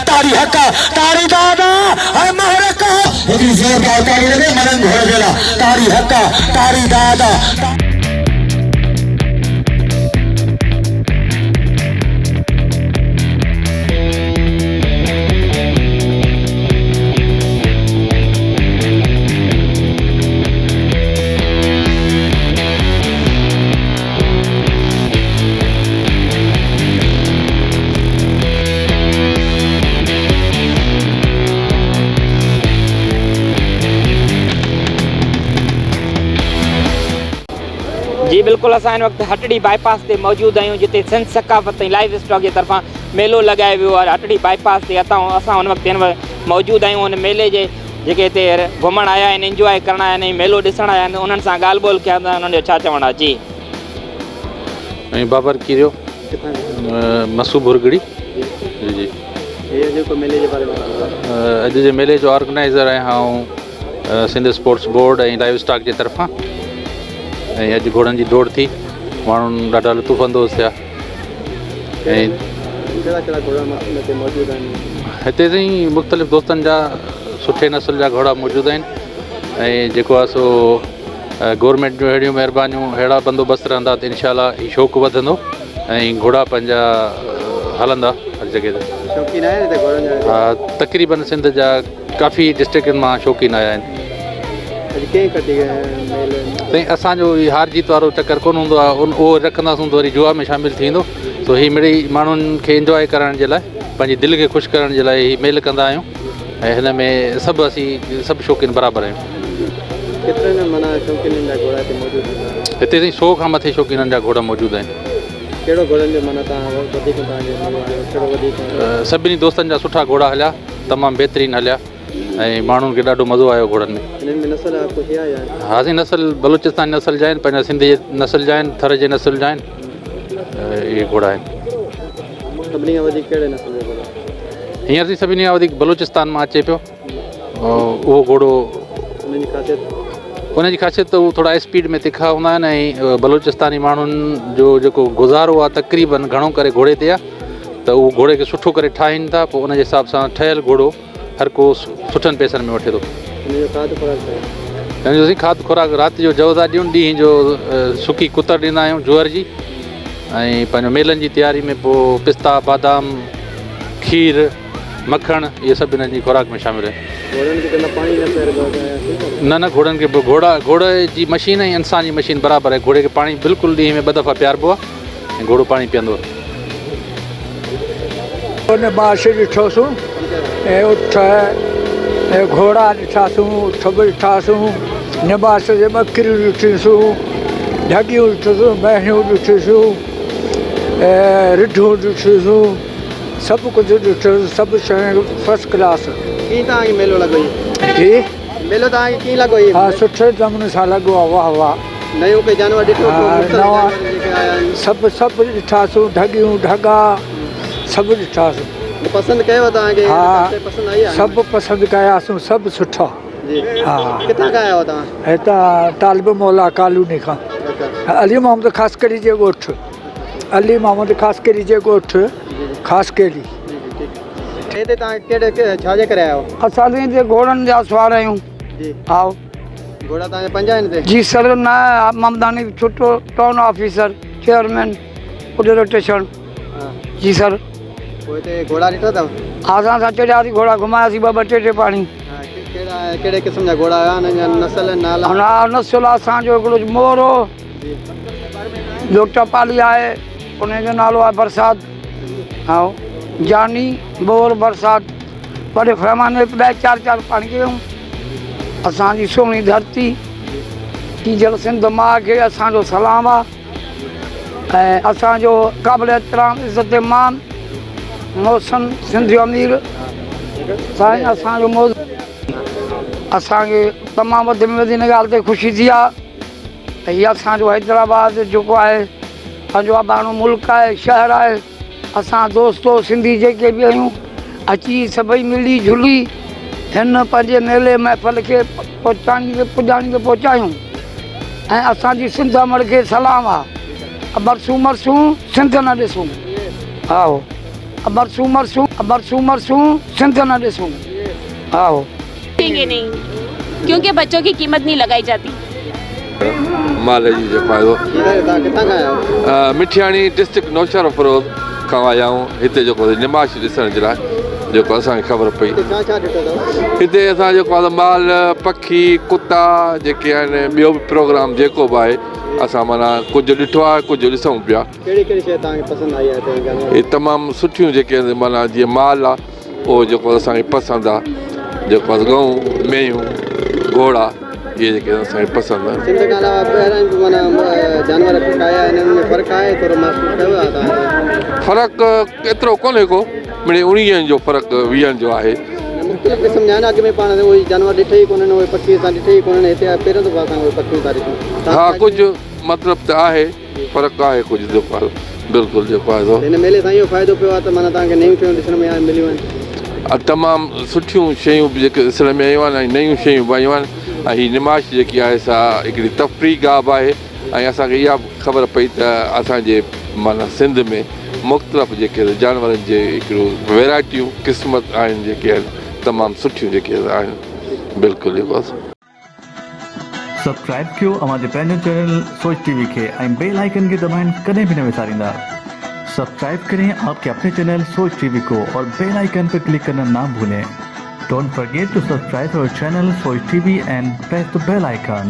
तारी हक्का तारी दादा है महरका इतनी जोरदार तारी लगे मनन घोड़ गेला तारी हक्का तारी दादा जी बिल्कुल असां हिन वक़्तु हटड़ी बाईपास ते मौजूदु आहियूं जिते सिंध सकाफ़त ऐं लाइव स्टॉक जे तरफ़ां मेलो लॻायो वियो आहे हटड़ी बाईपास ते असां हुन वक़्तु हिन मौजूदु आहियूं हुन मेले जे जेके हिते घुमण आया आहिनि इंजॉय करण आया आहिनि मेलो ॾिसण आया आहिनि उन्हनि सां ॻाल्हि ॿोल कया था उन्हनि जो छा चवणु आहे जी ऐं बाबर कीरियो मसूब बुरगड़ी जी अॼु जे मेले जो ऑर्गेनाइज़र आहियां ऐं सिंध स्पोर्ट्स बोर्ड ऐं लाइव स्टॉक जे तरफ़ां ऐं अॼु घोड़नि जी दौड़ थी माण्हुनि ॾाढा लुत्फ़अंदोज़ थिया ऐं हिते ताईं मुख़्तलिफ़ दोस्तनि जा सुठे नस्ल जा घोड़ा मौजूदु आहिनि ऐं जेको आहे सो गवर्नमेंट जूं अहिड़ियूं महिरबानियूं अहिड़ा बंदोबस्तु रहंदा त इनशाला ही शौक़ु वधंदो ऐं घोड़ा पंहिंजा हलंदा हर जॻह ते हा तक़रीबन सिंध जा काफ़ी डिस्ट्रिक्टनि मां शौक़ीन आया आहिनि साईं असांजो हार जीत वारो चकर कोन हूंदो आहे उहो रखंदासीं त वरी जुआ में शामिलु थींदो सो हीअ मिड़ई माण्हुनि खे इंजॉय करण जे लाइ पंहिंजी दिलि खे ख़ुशि करण जे लाइ हीअ मेल कंदा आहियूं ऐं हिन में सभु असीं सभु शौक़ीन बराबरि आहियूं हिते ताईं 100 खां मथे शौक़ीननि जा घोड़ा मौजूदु आहिनि सभिनी दोस्तनि जा सुठा घोड़ा हलिया तमामु बहितरीनु हलिया ऐं माण्हुनि खे ॾाढो मज़ो आयो घोड़नि में हा साईं नस्ल बलूचिस्तानी नस्ल जा आहिनि पंहिंजा सिंधी नस्ल जा आहिनि थर जे नस्ल जा आहिनि इहे घोड़ा आहिनि हींअर जी सभिनी खां वधीक बलूचिस्तान मां अचे पियो उहो घोड़ो उनजी ख़ासियत त उहो थोरा स्पीड में तिखा हूंदा आहिनि ऐं बलूचिस्तानी माण्हुनि जो जेको गुज़ारो आहे तक़रीबन घणो करे घोड़े ते आहे त उहो घोड़े खे सुठो करे ठाहिनि था पोइ उनजे हिसाब सां ठहियलु घोड़ो हर को सुठनि पैसनि में वठे थो हिनजो खाद खुराक राति जो जव था ॾियूं ॾींहं जो सुकी कुतर ॾींदा आहियूं जुअर जी ऐं पंहिंजो मेलनि जी तयारी में पोइ पिस्ता बादाम खीर मखण इहे सभु हिननि जी खुराक में शामिलु आहिनि न न घोड़नि खे घोड़े जी मशीन ऐं इंसान जी मशीन बराबरि आहे घोड़े खे पाणी बिल्कुलु ॾींहं में 2 दफ़ा पियारिबो आहे ऐं घोड़ो पाणी पीअंदो आहे बाश ॾिठोसीं ऐं उठ ऐं घोड़ा ॾिठासीं उठ बि ॾिठासीं निबास जे ॿकरियूं ॾिठियूं ढगियूं ॾिठियूं बहिणियूं ॾिठियूं ऐं रिढूं ॾिठियूं सभु कुझु ॾिठोसीं सभु शयूं फस्ट क्लास कीअं तव्हांखे मेलो लॻो जी मेलो तव्हांखे कीअं लॻो हा सुठे नमूने सां लॻो आहे वाह वाह नयो कोई जानवर ॾिठो नवां सभु ॾिठासीं ढगियूं ढगा सभु ॾिठासीं पसंदि कयो तव्हांखे हा पसंदि आई आहे सभु पसंदि कयासीं सभु सुठा हा किथां खां आया हुआ तव्हां हितां तालिब मौला कॉलोनी खां अली मोहम्मद ख़ासकरी जे ॻोठु अली मोहम्मद ख़ासकरी जे ॻोठु ख़ासकरी हिते तव्हां कहिड़े छाजे करे आया आहियो असां हिते घोड़नि जा सवार आहियूं जी हा घोड़ा तव्हांजा 5 आहिनि हिते जी सर न ममदानी छुटो town officer chairman police station जी सर पोइ हिते घोड़ा ॾिठा अथव असां चढ़ियासीं घोड़ा घुमायासीं 2 टे पाणी कहिड़े क़िस्म जा घोड़ा हुआ हुननि जा नस्ल नाला नस्ल असांजो हिकिड़ो मोर हो ॿियो टपाली आहे उनजो नालो आहे बरसात ऐं जानी बोर बरसात बड़े पैमाने ते 4 पाणी कयूं असांजी सोनी धरती की जल सिंध मां खे असांजो सलाम आहे ऐं असांजो क़ाबिल एहतराम इज़त मान मौसम सिंधी अमीर साईं असांजो मौज असांखे तमामु वधि में वधि हिन ॻाल्हि ते ख़ुशी थी आहे त हीअ असांजो हैदराबाद जेको आहे पंहिंजो अबाणो मुल्क आहे शहर आहे असां दोस्तो सिंधी जेके बि आहियूं अची सभई मिली झुली हिन पंहिंजे मेले महफ़िल खे पहुचायूं ऐं असांजी सिंध अमर खे सलाम आहे बरसूं मरसूं सिंध न ॾिसूं हा बरसूं मरसूं बरसूं मरसूं सिंध न ॾिसूं। आओ देंगे नहीं, क्योंकि बच्चों की कीमत नहीं लगाई जाती। माल जी जो फ़ाइदो किथां खां आया आहियो? मिठियाणी डिस्ट्रिक्ट नौशहर फरोज़ खां आया आहियूं हिते जेको निमाश ॾिसण जे लाइ जेको असांखे ख़बर पई। हिते छा छा ॾिठो अथव? हिते असां जेको आहे माल पखी कुता जेके आहिनि ॿियो बि प्रोग्राम जेको बि आहे असां माना कुझु ॾिठो आहे कुझु ॾिसूं पिया। कहिड़ी कहिड़ी शइ तव्हांखे पसंदि आई आहे हिते जानवर? हे तमामु सुठियूं जेके माना जीअं माल आहे उहो जेको असांखे पसंदि आहे जेको आहे गऊं मेंहियूं घोड़ा इहे जेके असांखे पसंदि आहिनि। सिंध खां अलावा ॿाहिरां बि माना जानवर आया आहिनि, हिननि में फ़र्क़ु आहे थोरो महसूसु कयो आहे तव्हां? फ़र्क़ु एतिरो कोन्हे को मिड़े 19 जो फ़र्क़ु 20 जो आहे। मुख़्तलिफ़ क़िस्म जा आहिनि, अॻ में पाण उहे जानवर ॾिठे ई कोन्हनि, उहे पखी असां ॾिठे ई कोन्हनि, हिते पहिरियों दफ़ा असां उहे पखियूं था ॾिसूं। हा कुझु मतिलबु त आहे फ़र्क़ु आहे कुझु जेको आहे बिल्कुलु जेको आहे हिन मेले सां इहो फ़ाइदो पियो आहे त माना तव्हांखे नयूं शयूं ॾिसण में मिलियूं आहिनि। तमामु सुठियूं शयूं बि जेके ॾिसण में आयूं आहिनि ऐं नयूं शयूं बि आयूं आहिनि ऐं हीअ निमाश जेकी आहे सा हिकिड़ी तफ़री गाह बि आहे ऐं असांखे इहा ख़बर पई त असांजे माना सिंध में मुख़्तलिफ़ जेके जानवरनि जे हिकिड़ो वैराइटियूं क़िस्मत आहिनि जेके आहिनि तमामु सुठियूं जेके आहिनि बिल्कुलु जेको आहे। सब्सक्राइब कयो हमारे पंहिंजो चैनल सोच टीवी के बेल आइकन के दबाएं कदें भी न विसारींदा। सब्सक्राइब करें आपके अपने चैनल सोच टीवी को और बेल आइकन पर क्लिक करना ना भूलें। Don't forget to subscribe our channel Soch TV and press the bell icon.